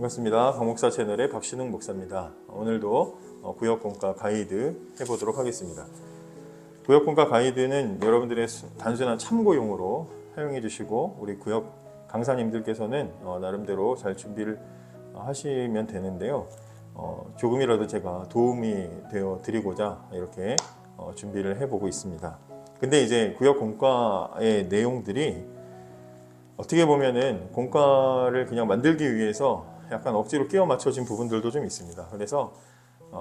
반갑습니다. 박목사 채널의 박신웅 목사입니다. 오늘도 구역공과 가이드 해보도록 하겠습니다. 구역공과 가이드는 여러분들의 단순한 참고용으로 사용해 주시고 우리 구역 강사님들께서는 나름대로 잘 준비를 하시면 되는데요. 조금이라도 제가 도움이 되어 드리고자 이렇게 준비를 해보고 있습니다. 근데 이제 구역공과의 내용들이 어떻게 보면은 공과를 그냥 만들기 위해서 약간 억지로 끼워 맞춰진 부분들도 좀 있습니다. 그래서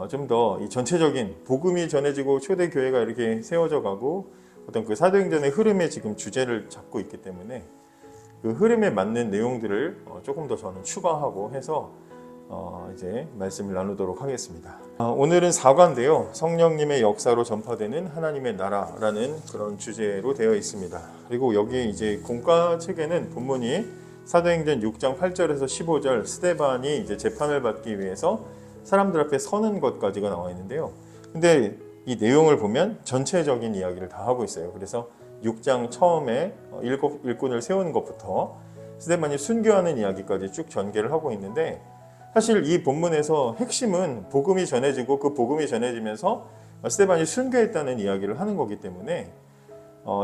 좀 더 이 전체적인 복음이 전해지고 초대교회가 이렇게 세워져 가고 어떤 그 사도행전의 흐름의 지금 주제를 잡고 있기 때문에 그 흐름에 맞는 내용들을 조금 더 저는 추가하고 해서 이제 말씀을 나누도록 하겠습니다. 오늘은 4과인데요. 성령님의 역사로 전파되는 하나님의 나라라는 그런 주제로 되어 있습니다. 그리고 여기 이제 공과 책에는 본문이 사도행전 6장 8절에서 15절 스데반이 이제 재판을 받기 위해서 사람들 앞에 서는 것까지가 나와 있는데요. 근데 이 내용을 보면 전체적인 이야기를 다 하고 있어요. 그래서 6장 처음에 일꾼을 세우는 것부터 스데반이 순교하는 이야기까지 쭉 전개를 하고 있는데 사실 이 본문에서 핵심은 복음이 전해지고 그 복음이 전해지면서 스데반이 순교했다는 이야기를 하는 거기 때문에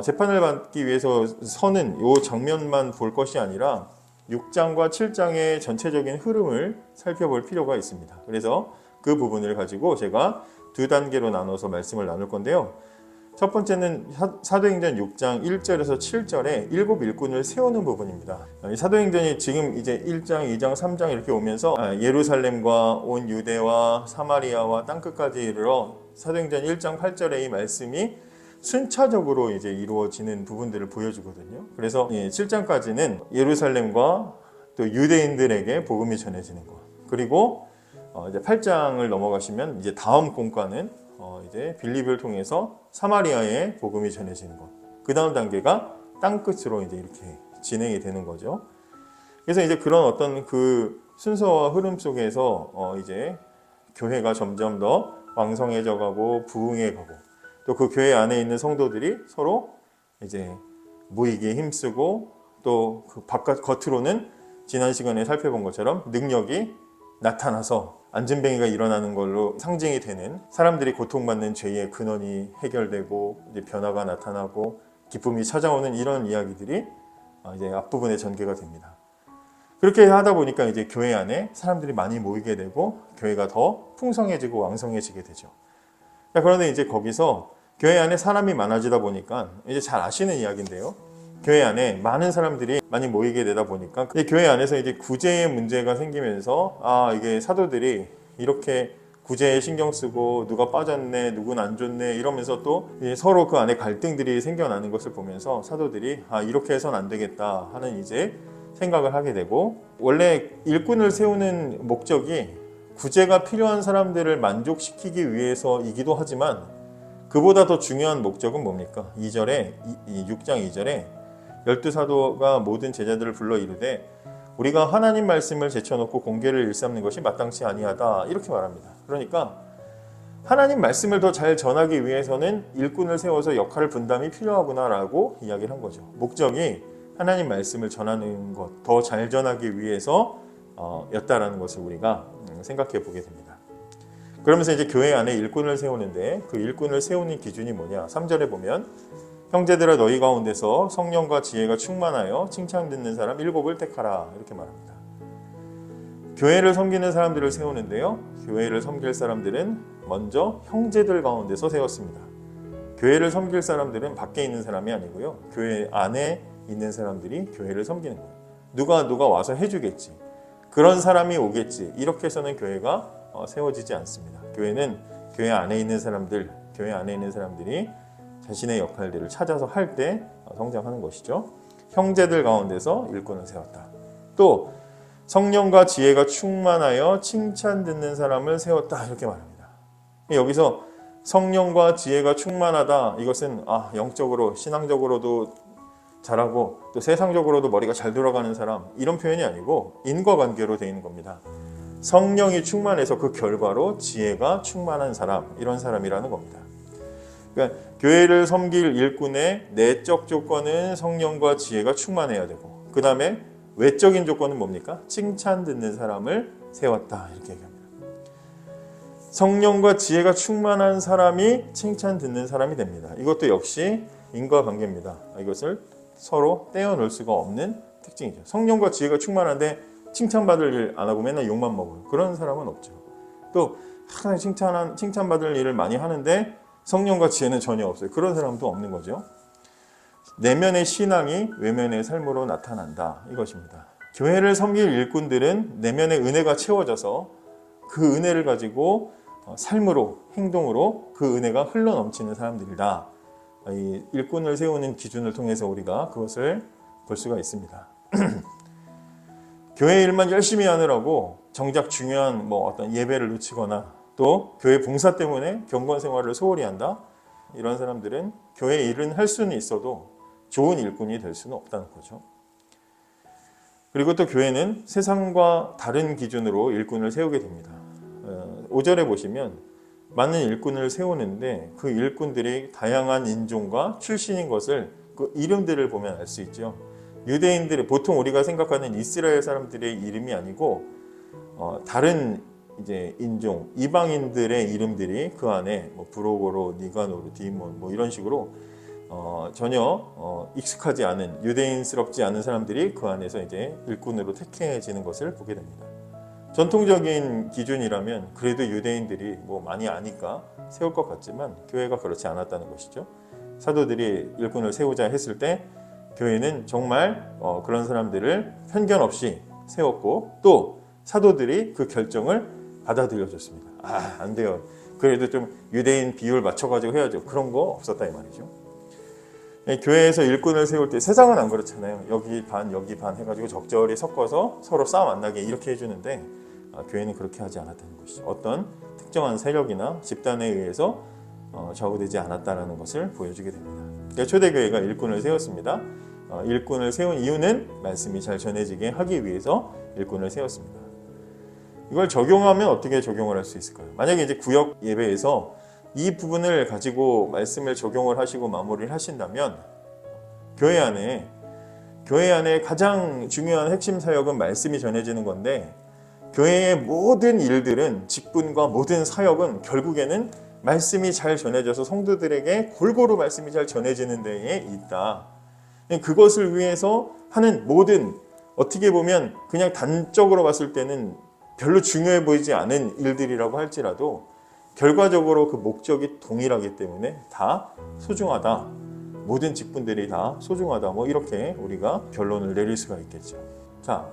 재판을 받기 위해서 서는 이 장면만 볼 것이 아니라 6장과 7장의 전체적인 흐름을 살펴볼 필요가 있습니다. 그래서 그 부분을 가지고 제가 두 단계로 나눠서 말씀을 나눌 건데요. 첫 번째는 사도행전 6장 1절에서 7절에 7 일꾼을 세우는 부분입니다. 이 사도행전이 지금 이제 1장, 2장, 3장 이렇게 오면서 예루살렘과 온 유대와 사마리아와 땅끝까지 이르러 사도행전 1장 8절의 이 말씀이 순차적으로 이제 이루어지는 부분들을 보여주거든요. 그래서 7장까지는 예루살렘과 또 유대인들에게 복음이 전해지는 것. 그리고 이제 8장을 넘어가시면 이제 다음 공과는 이제 빌립을 통해서 사마리아에 복음이 전해지는 것. 그 다음 단계가 땅끝으로 이제 이렇게 진행이 되는 거죠. 그래서 이제 그런 어떤 그 순서와 흐름 속에서 이제 교회가 점점 더 왕성해져 가고 부흥해 가고 또 그 교회 안에 있는 성도들이 서로 이제 모이기에 힘쓰고 또 그 바깥 겉으로는 지난 시간에 살펴본 것처럼 능력이 나타나서 안진뱅이가 일어나는 걸로 상징이 되는 사람들이 고통받는 죄의 근원이 해결되고 이제 변화가 나타나고 기쁨이 찾아오는 이런 이야기들이 이제 앞부분에 전개가 됩니다. 그렇게 하다 보니까 이제 교회 안에 사람들이 많이 모이게 되고 교회가 더 풍성해지고 왕성해지게 되죠. 그런데 이제 거기서 교회 안에 사람이 많아지다 보니까 이제 잘 아시는 이야기인데요. 교회 안에 많은 사람들이 많이 모이게 되다 보니까 교회 안에서 이제 구제의 문제가 생기면서 이게 사도들이 이렇게 구제에 신경 쓰고 누가 빠졌네, 누군 안 좋네 이러면서 또 서로 그 안에 갈등들이 생겨나는 것을 보면서 사도들이 이렇게 해서는 안 되겠다 하는 이제 생각을 하게 되고 원래 일꾼을 세우는 목적이 구제가 필요한 사람들을 만족시키기 위해서이기도 하지만 그보다 더 중요한 목적은 뭡니까? 2절에 6장 2절에 12사도가 모든 제자들을 불러 이르되 우리가 하나님 말씀을 제쳐놓고 공계를 일삼는 것이 마땅치 아니하다 이렇게 말합니다. 그러니까 하나님 말씀을 더 잘 전하기 위해서는 일꾼을 세워서 역할을 분담이 필요하구나라고 이야기를 한 거죠. 목적이 하나님 말씀을 전하는 것, 더 잘 전하기 위해서 였다라는 것을 우리가 생각해 보게 됩니다. 그러면서 이제 교회 안에 일꾼을 세우는데 그 일꾼을 세우는 기준이 뭐냐? 3절에 보면 형제들아 너희 가운데서 성령과 지혜가 충만하여 칭찬 듣는 사람 7을 택하라 이렇게 말합니다. 교회를 섬기는 사람들을 세우는데요. 교회를 섬길 사람들은 먼저 형제들 가운데서 세웠습니다. 교회를 섬길 사람들은 밖에 있는 사람이 아니고요. 교회 안에 있는 사람들이 교회를 섬기는 거예요. 누가 와서 해주겠지. 그런 사람이 오겠지. 이렇게 해서는 교회가 세워지지 않습니다. 교회는 교회 안에 있는 사람들이 자신의 역할들을 찾아서 할 때 성장하는 것이죠. 형제들 가운데서 일꾼을 세웠다. 또 성령과 지혜가 충만하여 칭찬 듣는 사람을 세웠다 이렇게 말합니다. 여기서 성령과 지혜가 충만하다 이것은 영적으로 신앙적으로도 잘하고 또 세상적으로도 머리가 잘 돌아가는 사람 이런 표현이 아니고 인과관계로 되어 있는 겁니다. 성령이 충만해서 그 결과로 지혜가 충만한 사람 이런 사람이라는 겁니다. 그러니까 교회를 섬길 일꾼의 내적 조건은 성령과 지혜가 충만해야 되고 그 다음에 외적인 조건은 뭡니까? 칭찬 듣는 사람을 세웠다. 이렇게 얘기합니다. 성령과 지혜가 충만한 사람이 칭찬 듣는 사람이 됩니다. 이것도 역시 인과관계입니다. 이것을 서로 떼어놓을 수가 없는 특징이죠. 성령과 지혜가 충만한데 칭찬받을 일 안 하고 맨날 욕만 먹어요. 그런 사람은 없죠. 또 항상 칭찬받을 일을 많이 하는데 성령과 지혜는 전혀 없어요. 그런 사람도 없는 거죠. 내면의 신앙이 외면의 삶으로 나타난다. 이것입니다. 교회를 섬길 일꾼들은 내면의 은혜가 채워져서 그 은혜를 가지고 삶으로, 행동으로 그 은혜가 흘러넘치는 사람들이다. 이 일꾼을 세우는 기준을 통해서 우리가 그것을 볼 수가 있습니다. 교회 일만 열심히 하느라고 정작 중요한 어떤 예배를 놓치거나 또 교회 봉사 때문에 경건 생활을 소홀히 한다. 이런 사람들은 교회 일은 할 수는 있어도 좋은 일꾼이 될 수는 없다는 거죠. 그리고 또 교회는 세상과 다른 기준으로 일꾼을 세우게 됩니다. 5절에 보시면 많은 일꾼을 세우는데 그 일꾼들이 다양한 인종과 출신인 것을 그 이름들을 보면 알 수 있죠. 유대인들이 보통 우리가 생각하는 이스라엘 사람들의 이름이 아니고 다른 이제 인종, 이방인들의 이름들이 그 안에 브로고로, 니가노르, 디몬 이런 식으로 전혀 익숙하지 않은 유대인스럽지 않은 사람들이 그 안에서 이제 일꾼으로 택해지는 것을 보게 됩니다. 전통적인 기준이라면 그래도 유대인들이 많이 아니까 세울 것 같지만 교회가 그렇지 않았다는 것이죠. 사도들이 일꾼을 세우자 했을 때 교회는 정말 그런 사람들을 편견 없이 세웠고 또 사도들이 그 결정을 받아들여줬습니다. 안 돼요. 그래도 좀 유대인 비율 맞춰가지고 해야죠. 그런 거 없었다 이 말이죠. 교회에서 일꾼을 세울 때 세상은 안 그렇잖아요. 여기 반 여기 반 해가지고 적절히 섞어서 서로 싸움 안 나게 이렇게 해주는데 교회는 그렇게 하지 않았다는 것이죠. 어떤 특정한 세력이나 집단에 의해서 좌우되지 않았다는 것을 보여주게 됩니다. 초대교회가 일꾼을 세웠습니다. 일꾼을 세운 이유는 말씀이 잘 전해지게 하기 위해서 일꾼을 세웠습니다. 이걸 적용하면 어떻게 적용을 할 수 있을까요? 만약에 이제 구역 예배에서 이 부분을 가지고 말씀을 적용을 하시고 마무리를 하신다면 교회 안에 가장 중요한 핵심 사역은 말씀이 전해지는 건데 교회의 모든 일들은 직분과 모든 사역은 결국에는 말씀이 잘 전해져서 성도들에게 골고루 말씀이 잘 전해지는 데에 있다. 그것을 위해서 하는 모든 어떻게 보면 그냥 단적으로 봤을 때는 별로 중요해 보이지 않은 일들이라고 할지라도 결과적으로 그 목적이 동일하기 때문에 다 소중하다. 모든 직분들이 다 소중하다. 이렇게 우리가 결론을 내릴 수가 있겠죠. 자,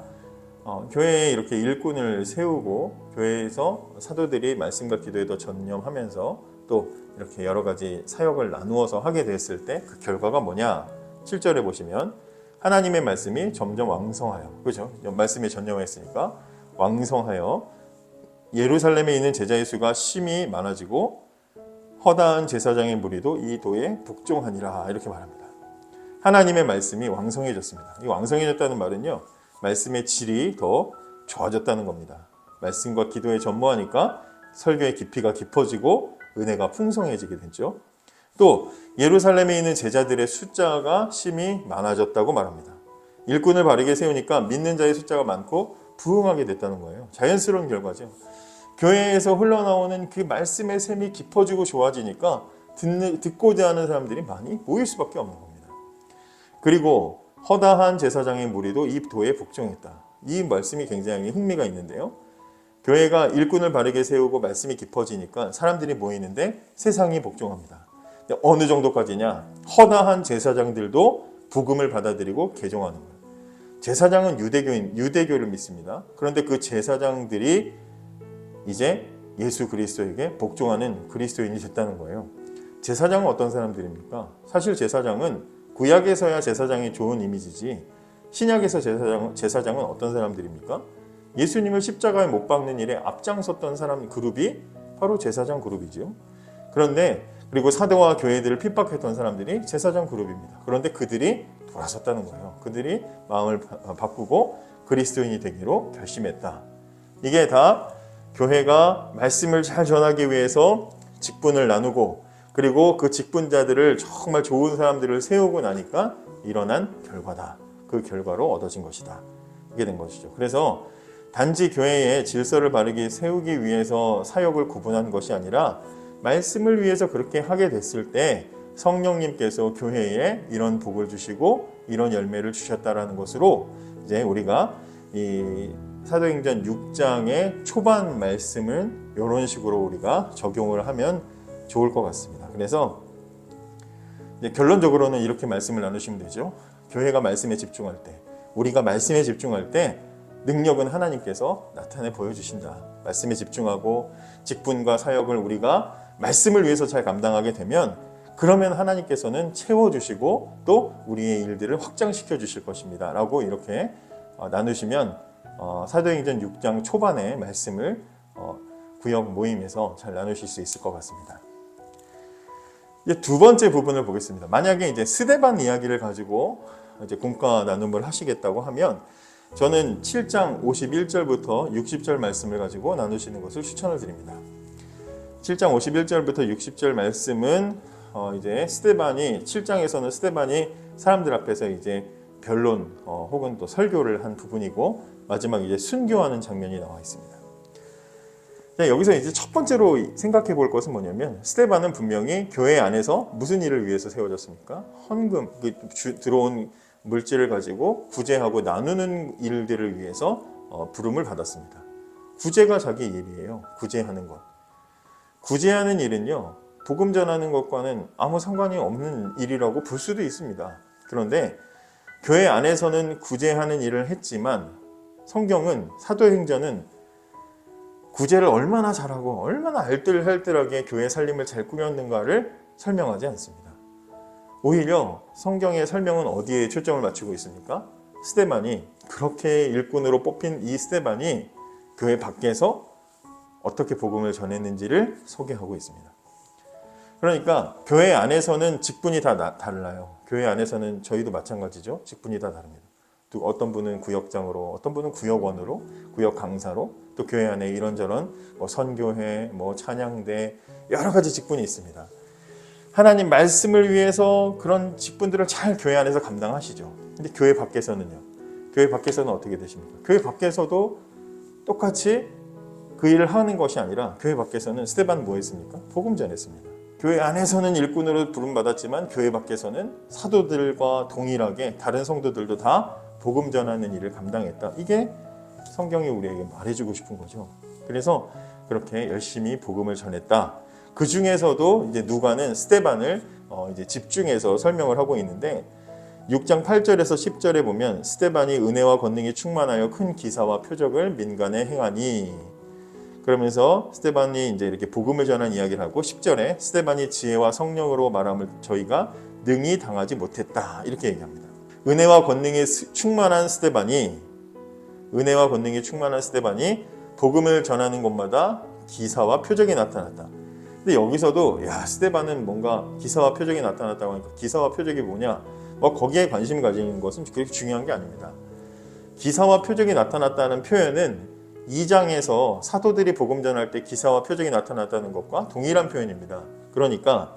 교회에 이렇게 일꾼을 세우고 교회에서 사도들이 말씀과 기도에 더 전념하면서 또 이렇게 여러 가지 사역을 나누어서 하게 됐을 때 그 결과가 뭐냐? 7절에 보시면 하나님의 말씀이 점점 왕성하여, 그죠? 말씀에 전념했으니까 왕성하여 예루살렘에 있는 제자의 수가 심히 많아지고 허다한 제사장의 무리도 이 도에 복종하니라 이렇게 말합니다. 하나님의 말씀이 왕성해졌습니다. 이 왕성해졌다는 말은요, 말씀의 질이 더 좋아졌다는 겁니다. 말씀과 기도에 전무하니까 설교의 깊이가 깊어지고 은혜가 풍성해지게 됐죠. 또 예루살렘에 있는 제자들의 숫자가 심히 많아졌다고 말합니다. 일꾼을 바르게 세우니까 믿는 자의 숫자가 많고 부흥하게 됐다는 거예요. 자연스러운 결과죠. 교회에서 흘러나오는 그 말씀의 셈이 깊어지고 좋아지니까 듣고자 하는 사람들이 많이 모일 수밖에 없는 겁니다. 그리고 허다한 제사장의 무리도 이 도에 복종했다. 이 말씀이 굉장히 흥미가 있는데요. 교회가 일꾼을 바르게 세우고 말씀이 깊어지니까 사람들이 모이는데 세상이 복종합니다. 어느 정도까지냐? 허다한 제사장들도 복음을 받아들이고 개종하는 거예요. 제사장은 유대교를 믿습니다. 그런데 그 제사장들이 이제 예수 그리스도에게 복종하는 그리스도인이 됐다는 거예요. 제사장은 어떤 사람들입니까? 사실 제사장은 구약에서야 제사장이 좋은 이미지지 신약에서 제사장은 어떤 사람들입니까? 예수님을 십자가에 못 박는 일에 앞장섰던 사람 그룹이 바로 제사장 그룹이죠. 그리고 사도와 교회들을 핍박했던 사람들이 제사장 그룹입니다. 그런데 그들이 돌아섰다는 거예요. 그들이 마음을 바꾸고 그리스도인이 되기로 결심했다. 이게 다 교회가 말씀을 잘 전하기 위해서 직분을 나누고 그리고 그 직분자들을 정말 좋은 사람들을 세우고 나니까 일어난 결과다. 그 결과로 얻어진 것이다. 된 것이죠. 그래서 단지 교회의 질서를 바르게 세우기 위해서 사역을 구분한 것이 아니라 말씀을 위해서 그렇게 하게 됐을 때 성령님께서 교회에 이런 복을 주시고 이런 열매를 주셨다라는 것으로 이제 우리가 이 사도행전 6장의 초반 말씀을 이런 식으로 우리가 적용을 하면 좋을 것 같습니다. 그래서 이제 결론적으로는 이렇게 말씀을 나누시면 되죠. 교회가 말씀에 집중할 때, 우리가 말씀에 집중할 때 능력은 하나님께서 나타내 보여주신다. 말씀에 집중하고 직분과 사역을 우리가 말씀을 위해서 잘 감당하게 되면 그러면 하나님께서는 채워주시고 또 우리의 일들을 확장시켜 주실 것입니다. 라고 이렇게 나누시면 사도행전 6장 초반의 말씀을 구역 모임에서 잘 나누실 수 있을 것 같습니다. 이제 두 번째 부분을 보겠습니다. 만약에 이제 스데반 이야기를 가지고 이제 공과 나눔을 하시겠다고 하면 저는 7장 51절부터 60절 말씀을 가지고 나누시는 것을 추천을 드립니다. 7장 51절부터 60절 말씀은 이제 스데반이 7장에서는 스데반이 사람들 앞에서 이제 변론 혹은 또 설교를 한 부분이고 마지막 이제 순교하는 장면이 나와 있습니다. 여기서 이제 첫 번째로 생각해 볼 것은 뭐냐면 스데반은 분명히 교회 안에서 무슨 일을 위해서 세워졌습니까? 헌금, 들어온 물질을 가지고 구제하고 나누는 일들을 위해서 부름을 받았습니다. 구제가 자기 일이에요. 구제하는 것. 구제하는 일은요, 복음 전하는 것과는 아무 상관이 없는 일이라고 볼 수도 있습니다. 그런데 교회 안에서는 구제하는 일을 했지만 성경은 사도행전은 구제를 얼마나 잘하고 얼마나 알뜰할뜰하게 교회 살림을 잘 꾸몄는가를 설명하지 않습니다. 오히려 성경의 설명은 어디에 초점을 맞추고 있습니까? 스데반이, 그렇게 일꾼으로 뽑힌 이 스데반이 교회 밖에서 어떻게 복음을 전했는지를 소개하고 있습니다. 그러니까 교회 안에서는 직분이 다 달라요. 교회 안에서는 저희도 마찬가지죠. 직분이 다 다릅니다. 또 어떤 분은 구역장으로, 어떤 분은 구역원으로, 구역 강사로, 또 교회 안에 이런저런 선교회, 찬양대 여러 가지 직분이 있습니다. 하나님 말씀을 위해서 그런 직분들을 잘 교회 안에서 감당하시죠. 근데 교회 밖에서는요. 교회 밖에서는 어떻게 되십니까? 교회 밖에서도 똑같이 그 일을 하는 것이 아니라 교회 밖에서는 스데반 뭐 했습니까? 복음 전했습니다. 교회 안에서는 일꾼으로 부름받았지만 교회 밖에서는 사도들과 동일하게 다른 성도들도 다 복음 전하는 일을 감당했다. 이게 성경이 우리에게 말해주고 싶은 거죠. 그래서 그렇게 열심히 복음을 전했다. 그 중에서도 이제 누가는 스데반을 이제 집중해서 설명을 하고 있는데 6장 8절에서 10절에 보면 스데반이 은혜와 권능이 충만하여 큰 기사와 표적을 민간에 행하니, 그러면서 스데반이 이제 이렇게 복음을 전한 이야기를 하고 10절에 스데반이 지혜와 성령으로 말함을 저희가 능히 당하지 못했다. 이렇게 얘기합니다. 은혜와 권능이 충만한 스데반이 복음을 전하는 곳마다 기사와 표적이 나타났다. 근데 여기서도 스데반은 뭔가 기사와 표적이 나타났다고 하니까 기사와 표적이 뭐냐? 거기에 관심 가지는 것은 그렇게 중요한 게 아닙니다. 기사와 표적이 나타났다는 표현은 2장에서 사도들이 복음 전할 때 기사와 표적이 나타났다는 것과 동일한 표현입니다. 그러니까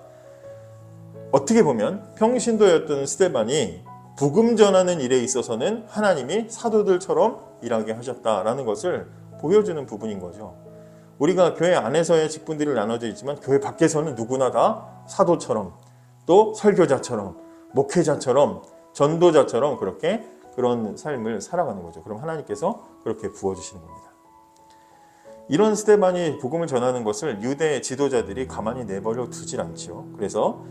어떻게 보면 평신도였던 스데반이 복음 전하는 일에 있어서는 하나님이 사도들처럼 일하게 하셨다라는 것을 보여주는 부분인 거죠. 우리가 교회 안에서의 직분들이 나눠져 있지만 교회 밖에서는 누구나 다 사도처럼, 또 설교자처럼, 목회자처럼, 전도자처럼 그런 삶을 살아가는 거죠. 그럼 하나님께서 그렇게 부어주시는 겁니다. 이런 스데반이 복음을 전하는 것을 유대 지도자들이 가만히 내버려 두질 않죠. 그래서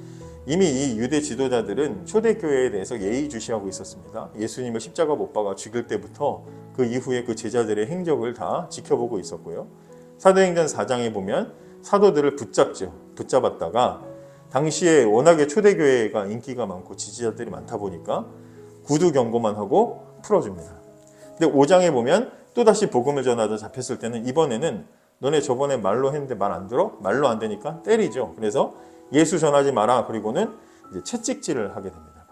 이미 이 유대 지도자들은 초대교회에 대해서 예의주시하고 있었습니다. 예수님을 십자가 못 박아 죽일 때부터 그 이후에 그 제자들의 행적을 다 지켜보고 있었고요. 사도행전 4장에 보면 사도들을 붙잡았다가 당시에 워낙에 초대교회가 인기가 많고 지지자들이 많다 보니까 구두 경고만 하고 풀어줍니다. 근데 5장에 보면 또다시 복음을 전하다 잡혔을 때는 이번에는 너네 저번에 말로 했는데 말 안 들어? 말로 안 되니까 때리죠. 그래서 예수 전하지 마라. 그리고는 이제 채찍질을 하게 됩니다.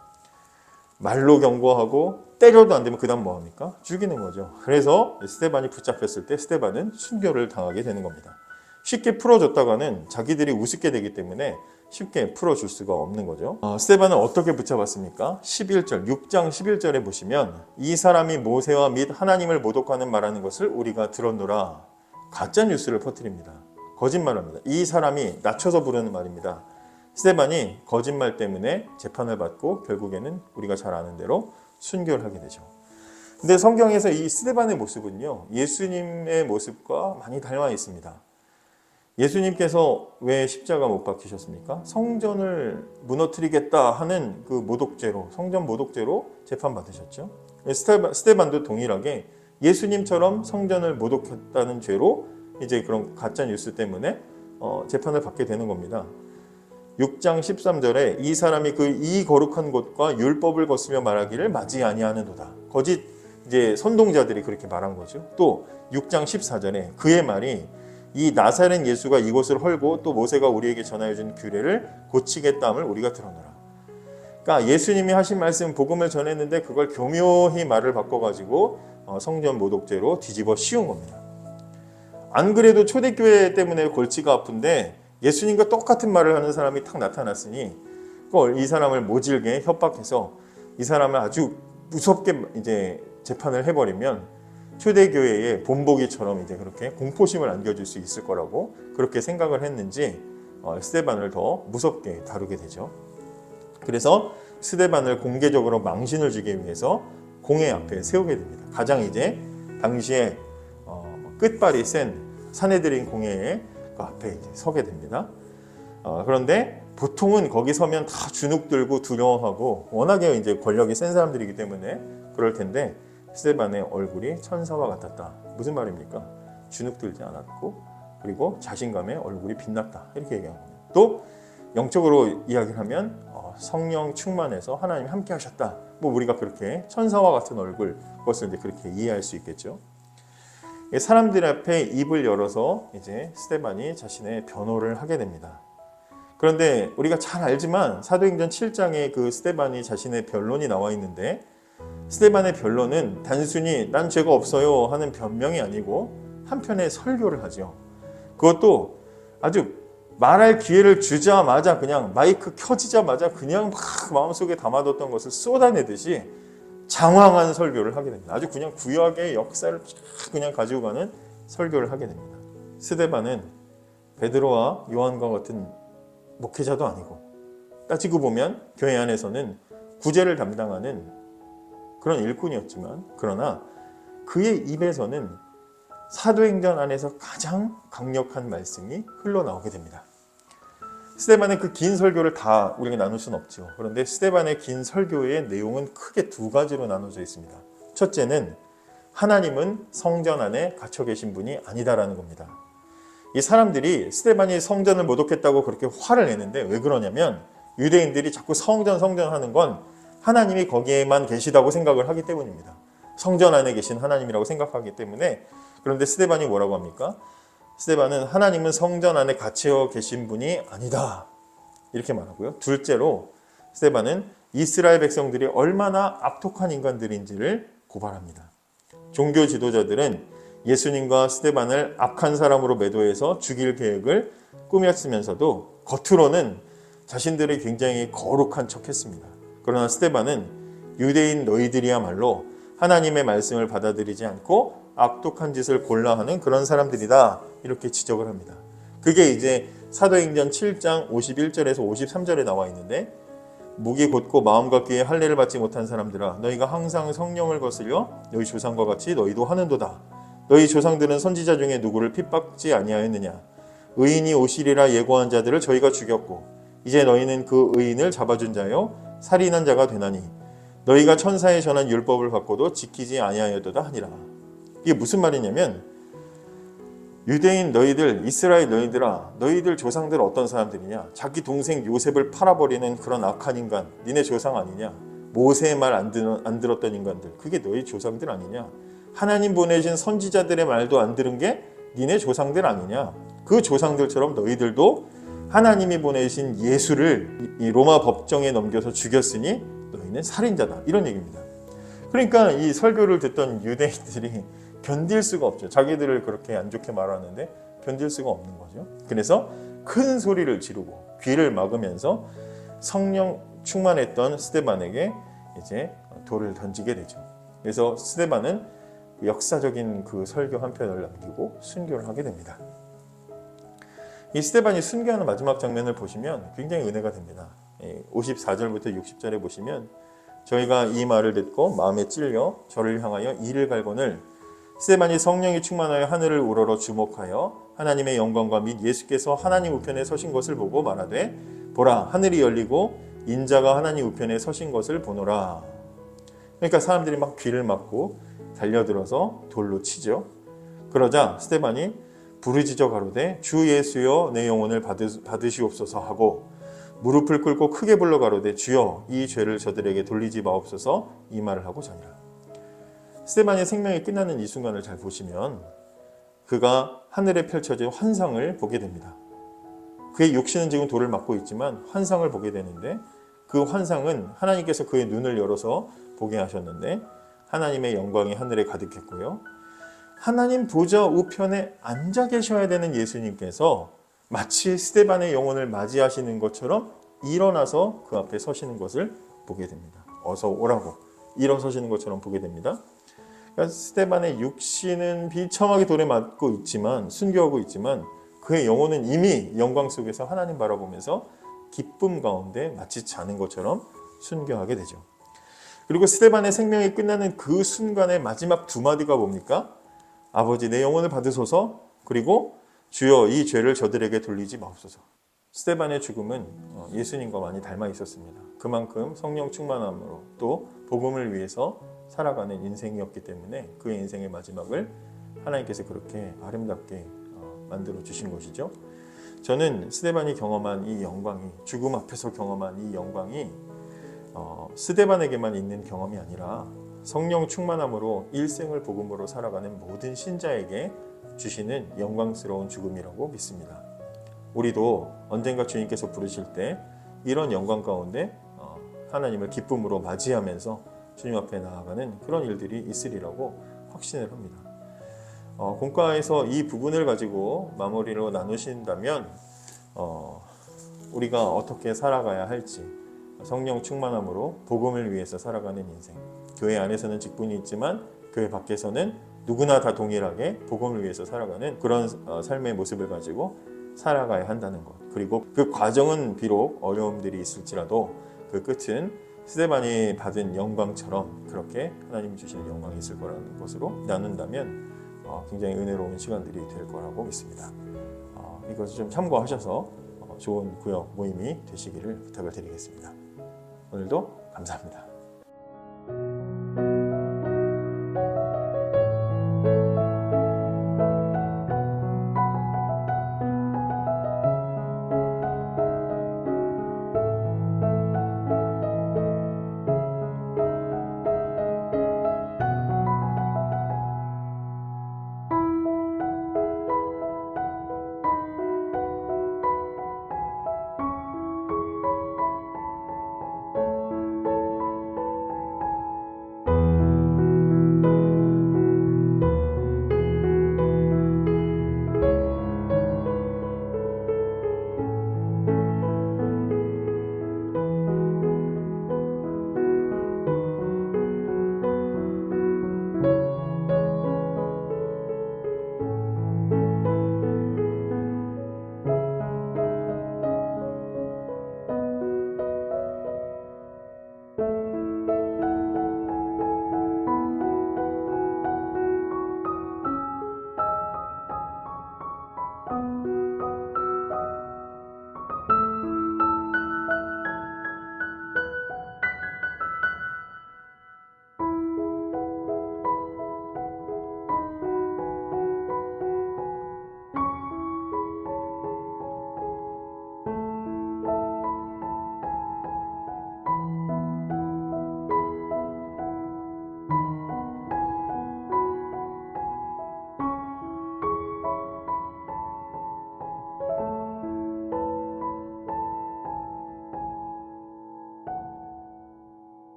말로 경고하고 때려도 안 되면 그 다음 뭐 합니까? 죽이는 거죠. 그래서 스데반이 붙잡혔을 때 스데반은 순교를 당하게 되는 겁니다. 쉽게 풀어줬다가는 자기들이 우습게 되기 때문에 쉽게 풀어줄 수가 없는 거죠. 스데반은 어떻게 붙잡았습니까? 11절, 6장 11절에 보시면 이 사람이 모세와 및 하나님을 모독하는 말하는 것을 우리가 들었노라. 가짜 뉴스를 퍼뜨립니다. 거짓말합니다. 이 사람이 낮춰서 부르는 말입니다. 스데반이 거짓말 때문에 재판을 받고 결국에는 우리가 잘 아는 대로 순교를 하게 되죠. 근데 성경에서 이 스데반의 모습은요, 예수님의 모습과 많이 닮아 있습니다. 예수님께서 왜 십자가 못 박히셨습니까? 성전을 무너뜨리겠다 하는 그 모독죄로, 성전 모독죄로 재판받으셨죠. 스데반도 동일하게 예수님처럼 성전을 모독했다는 죄로 이제 그런 가짜 뉴스 때문에 재판을 받게 되는 겁니다. 6장 13절에 이 사람이 이 거룩한 곳과 율법을 거스며 말하기를 맞이 아니하는도다. 거짓 이제 선동자들이 그렇게 말한 거죠. 또 6장 14절에 그의 말이 이 나사렛 예수가 이곳을 헐고 또 모세가 우리에게 전하여 준 규례를 고치겠다 함을 우리가 들었노라. 그러니까 예수님이 하신 말씀 복음을 전했는데 그걸 교묘히 말을 바꿔가지고 성전 모독죄로 뒤집어 씌운 겁니다. 안 그래도 초대교회 때문에 골치가 아픈데 예수님과 똑같은 말을 하는 사람이 탁 나타났으니 이 사람을 모질게 협박해서 이 사람을 아주 무섭게 이제 재판을 해버리면 초대교회의 본보기처럼 이제 그렇게 공포심을 안겨줄 수 있을 거라고 그렇게 생각을 했는지 스데반을 더 무섭게 다루게 되죠. 그래서 스데반을 공개적으로 망신을 주기 위해서 공회 앞에 세우게 됩니다. 가장 이제 당시에 끝발이 센 사내들인 공회의 앞에 이제 서게 됩니다. 그런데 보통은 거기 서면 다 주눅 들고 두려워하고 워낙에 이제 권력이 센 사람들이기 때문에 그럴 텐데 스데반의 얼굴이 천사와 같았다. 무슨 말입니까? 주눅 들지 않았고 그리고 자신감에 얼굴이 빛났다. 이렇게 얘기한 겁니다. 또 영적으로 이야기를 하면 성령 충만해서 하나님 함께 하셨다. 뭐 우리가 그렇게 천사와 같은 얼굴 그것을 이제 그렇게 이해할 수 있겠죠. 사람들 앞에 입을 열어서 이제 스데반이 자신의 변호를 하게 됩니다. 그런데 우리가 잘 알지만 사도행전 7장에 그 스데반이 자신의 변론이 나와 있는데 스데반의 변론은 단순히 난 죄가 없어요 하는 변명이 아니고 한편의 설교를 하죠. 그것도 아주 말할 기회를 주자마자 그냥 마이크 켜지자마자 그냥 막 마음속에 담아뒀던 것을 쏟아내듯이 장황한 설교를 하게 됩니다. 아주 그냥 구약의 역사를 그냥 가지고 가는 설교를 하게 됩니다. 스데반은 베드로와 요한과 같은 목회자도 아니고 따지고 보면 교회 안에서는 구제를 담당하는 그런 일꾼이었지만 그러나 그의 입에서는 사도행전 안에서 가장 강력한 말씀이 흘러나오게 됩니다. 스데반의 그 긴 설교를 다 우리가 나눌 수는 없죠. 그런데 스데반의 긴 설교의 내용은 크게 두 가지로 나눠져 있습니다. 첫째는 하나님은 성전 안에 갇혀 계신 분이 아니다라는 겁니다. 이 사람들이 스데반이 성전을 모독했다고 그렇게 화를 내는데 왜 그러냐면 유대인들이 자꾸 성전 하는 건 하나님이 거기에만 계시다고 생각을 하기 때문입니다. 성전 안에 계신 하나님이라고 생각하기 때문에. 그런데 스데반이 뭐라고 합니까? 스데반은 하나님은 성전 안에 갇혀 계신 분이 아니다 이렇게 말하고요. 둘째로 스데반은 이스라엘 백성들이 얼마나 악독한 인간들인지를 고발합니다. 종교 지도자들은 예수님과 스데반을 악한 사람으로 매도해서 죽일 계획을 꾸몄으면서도 겉으로는 자신들이 굉장히 거룩한 척했습니다. 그러나 스데반은 유대인 너희들이야말로 하나님의 말씀을 받아들이지 않고 악독한 짓을 골라 하는 그런 사람들이다 이렇게 지적을 합니다. 그게 이제 사도행전 7장 51절에서 53절에 나와 있는데 목이 곧고 마음과 귀에 할례를 받지 못한 사람들아 너희가 항상 성령을 거스려 너희 조상과 같이 너희도 하는도다. 너희 조상들은 선지자 중에 누구를 핍박지 아니하였느냐. 의인이 오시리라 예고한 자들을 저희가 죽였고 이제 너희는 그 의인을 잡아준 자요 살인한 자가 되나니 너희가 천사에 전한 율법을 받고도 지키지 아니하였도다 하니라. 이게 무슨 말이냐면 유대인 너희들, 이스라엘 너희들아, 너희들 조상들 어떤 사람들이냐? 자기 동생 요셉을 팔아버리는 그런 악한 인간, 니네 조상 아니냐? 모세의 말 안 들었던 인간들, 그게 너희 조상들 아니냐? 하나님 보내신 선지자들의 말도 안 들은 게 니네 조상들 아니냐? 그 조상들처럼 너희들도 하나님이 보내신 예수를 이 로마 법정에 넘겨서 죽였으니 너희는 살인자다. 이런 얘기입니다. 그러니까 이 설교를 듣던 유대인들이 견딜 수가 없죠. 자기들을 그렇게 안 좋게 말하는데 견딜 수가 없는 거죠. 그래서 큰 소리를 지르고 귀를 막으면서 성령 충만했던 스데반에게 이제 돌을 던지게 되죠. 그래서 스데반은 역사적인 그 설교 한 편을 남기고 순교를 하게 됩니다. 이 스데반이 순교하는 마지막 장면을 보시면 굉장히 은혜가 됩니다. 54절부터 60절에 보시면 저희가 이 말을 듣고 마음에 찔려 저를 향하여 이를 갈거늘 스데반이 성령이 충만하여 하늘을 우러러 주목하여 하나님의 영광과 및 예수께서 하나님 우편에 서신 것을 보고 말하되 보라 하늘이 열리고 인자가 하나님 우편에 서신 것을 보노라. 그러니까 사람들이 막 귀를 막고 달려들어서 돌로 치죠. 그러자 스데반이 부르짖어 가로되 주 예수여 내 영혼을 받으시옵소서 하고 무릎을 꿇고 크게 불러 가로되 주여 이 죄를 저들에게 돌리지 마옵소서 이 말을 하고 자니라. 스데반의 생명이 끝나는 이 순간을 잘 보시면 그가 하늘에 펼쳐진 환상을 보게 됩니다. 그의 육신은 지금 돌을 맞고 있지만 환상을 보게 되는데 그 환상은 하나님께서 그의 눈을 열어서 보게 하셨는데 하나님의 영광이 하늘에 가득했고요. 하나님 보좌 우편에 앉아 계셔야 되는 예수님께서 마치 스데반의 영혼을 맞이하시는 것처럼 일어나서 그 앞에 서시는 것을 보게 됩니다. 어서 오라고 일어서시는 것처럼 보게 됩니다. 그러니까 스데반의 육신은 비참하게 돌에 맞고 있지만 순교하고 있지만 그의 영혼은 이미 영광 속에서 하나님 바라보면서 기쁨 가운데 마치 자는 것처럼 순교하게 되죠. 그리고 스데반의 생명이 끝나는 그 순간의 마지막 두 마디가 뭡니까? 아버지 내 영혼을 받으소서 그리고 주여 이 죄를 저들에게 돌리지 마옵소서. 스데반의 죽음은 예수님과 많이 닮아 있었습니다. 그만큼 성령 충만함으로 또 복음을 위해서 살아가는 인생이었기 때문에 그의 인생의 마지막을 하나님께서 그렇게 아름답게 만들어 주신 것이죠. 저는 스데반이 경험한 이 영광이 죽음 앞에서 경험한 이 영광이 스데반에게만 있는 경험이 아니라 성령 충만함으로 일생을 복음으로 살아가는 모든 신자에게 주시는 영광스러운 죽음이라고 믿습니다. 우리도 언젠가 주님께서 부르실 때 이런 영광 가운데 하나님을 기쁨으로 맞이하면서 주님 앞에 나아가는 그런 일들이 있으리라고 확신을 합니다. 공과에서 이 부분을 가지고 마무리로 나누신다면 우리가 어떻게 살아가야 할지 성령 충만함으로 복음을 위해서 살아가는 인생 교회 안에서는 직분이 있지만 교회 밖에서는 누구나 다 동일하게 복음을 위해서 살아가는 그런 삶의 모습을 가지고 살아가야 한다는 것 그리고 그 과정은 비록 어려움들이 있을지라도 그 끝은 스데반이 받은 영광처럼 그렇게 하나님이 주시는 영광이 있을 거라는 것으로 나눈다면 굉장히 은혜로운 시간들이 될 거라고 믿습니다. 이것을 좀 참고하셔서 좋은 구역 모임이 되시기를 부탁을 드리겠습니다. 오늘도 감사합니다.